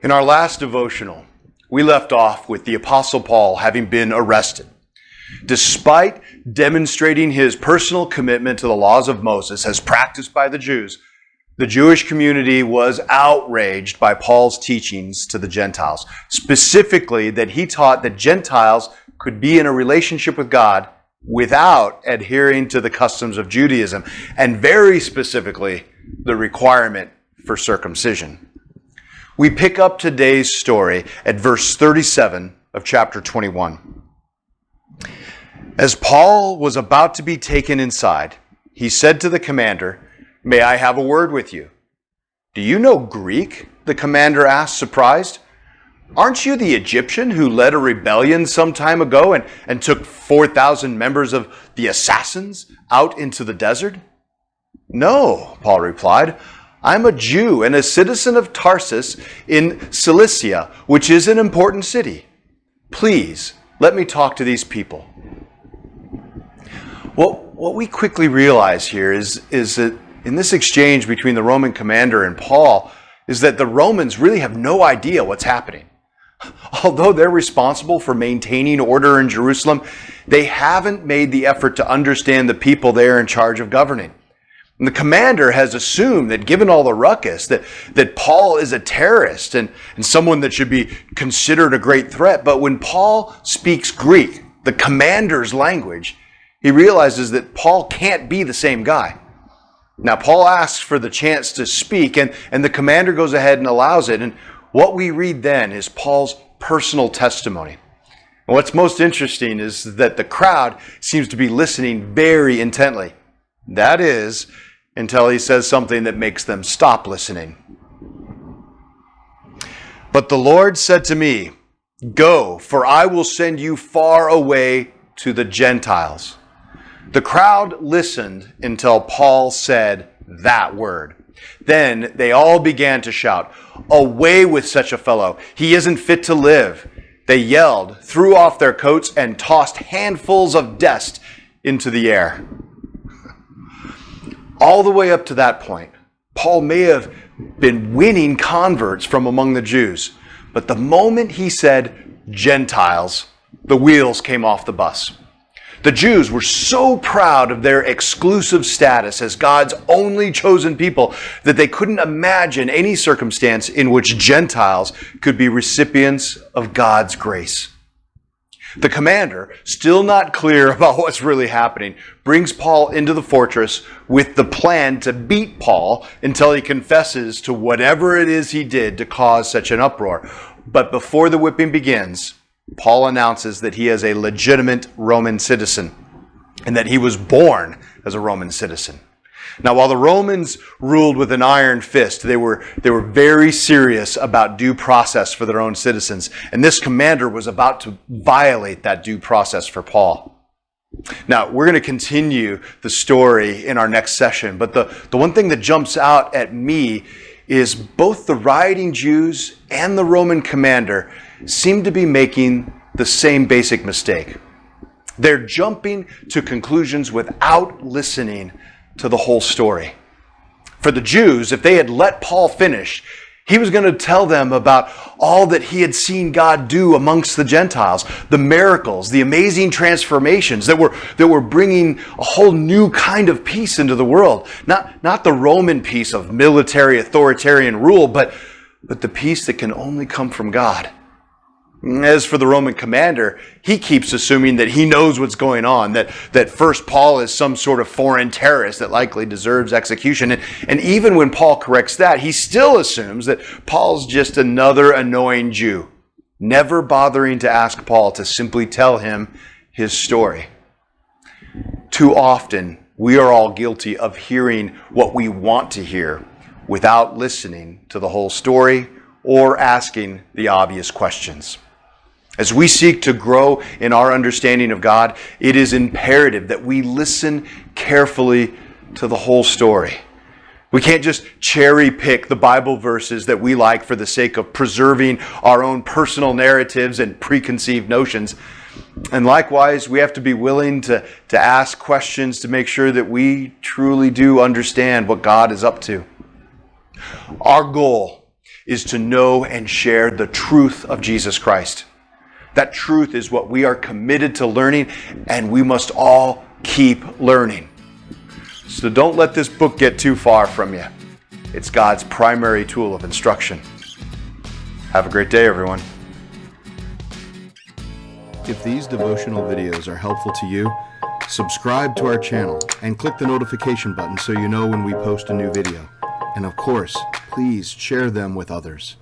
In our last devotional, we left off with the Apostle Paul having been arrested. Despite demonstrating his personal commitment to the laws of Moses as practiced by the Jews, the Jewish community was outraged by Paul's teachings to the Gentiles, specifically that he taught that Gentiles could be in a relationship with God without adhering to the customs of Judaism, and very specifically, the requirement for circumcision. We pick up today's story at verse 37 of chapter 21. As Paul was about to be taken inside, he said to the commander, "May I have a word with you?" "Do you know Greek?" the commander asked, surprised. "Aren't you the Egyptian who led a rebellion some time ago and took 4,000 members of the assassins out into the desert?" "No," Paul replied. "I'm a Jew and a citizen of Tarsus in Cilicia, which is an important city. Please, let me talk to these people." Well, what we quickly realize here is that in this exchange between the Roman commander and Paul is that the Romans really have no idea what's happening. Although they're responsible for maintaining order in Jerusalem, they haven't made the effort to understand the people they're in charge of governing. And the commander has assumed that given all the ruckus, that Paul is a terrorist and someone that should be considered a great threat. But when Paul speaks Greek, the commander's language, he realizes that Paul can't be the same guy. Now, Paul asks for the chance to speak, and the commander goes ahead and allows it. And what we read then is Paul's personal testimony. And what's most interesting is that the crowd seems to be listening very intently. That is, until he says something that makes them stop listening. "But the Lord said to me, 'Go, for I will send you far away to the Gentiles.'" The crowd listened until Paul said that word. Then they all began to shout, "Away with such a fellow! He isn't fit to live." They yelled, threw off their coats, and tossed handfuls of dust into the air. All the way up to that point, Paul may have been winning converts from among the Jews. But the moment he said Gentiles, the wheels came off the bus. The Jews were so proud of their exclusive status as God's only chosen people that they couldn't imagine any circumstance in which Gentiles could be recipients of God's grace. The commander, still not clear about what's really happening, brings Paul into the fortress with the plan to beat Paul until he confesses to whatever it is he did to cause such an uproar. But before the whipping begins, Paul announces that he is a legitimate Roman citizen and that he was born as a Roman citizen. Now, while the Romans ruled with an iron fist, they were very serious about due process for their own citizens. And this commander was about to violate that due process for Paul. Now, we're going to continue the story in our next session. But the one thing that jumps out at me is both the rioting Jews and the Roman commander seem to be making the same basic mistake. They're jumping to conclusions without listening to the whole story. For the Jews, if they had let Paul finish, he was going to tell them about all that he had seen God do amongst the Gentiles, the miracles, the amazing transformations that were bringing a whole new kind of peace into the world. Not the Roman peace of military authoritarian rule, but the peace that can only come from God. As for the Roman commander, he keeps assuming that he knows what's going on, that first Paul is some sort of foreign terrorist that likely deserves execution. And even when Paul corrects that, he still assumes that Paul's just another annoying Jew, never bothering to ask Paul to simply tell him his story. Too often, we are all guilty of hearing what we want to hear without listening to the whole story or asking the obvious questions. As we seek to grow in our understanding of God, it is imperative that we listen carefully to the whole story. We can't just cherry pick the Bible verses that we like for the sake of preserving our own personal narratives and preconceived notions. And likewise, we have to be willing to ask questions to make sure that we truly do understand what God is up to. Our goal is to know and share the truth of Jesus Christ. That truth is what we are committed to learning, and we must all keep learning. So don't let this book get too far from you. It's God's primary tool of instruction. Have a great day, everyone. If these devotional videos are helpful to you, subscribe to our channel and click the notification button so you know when we post a new video. And of course, please share them with others.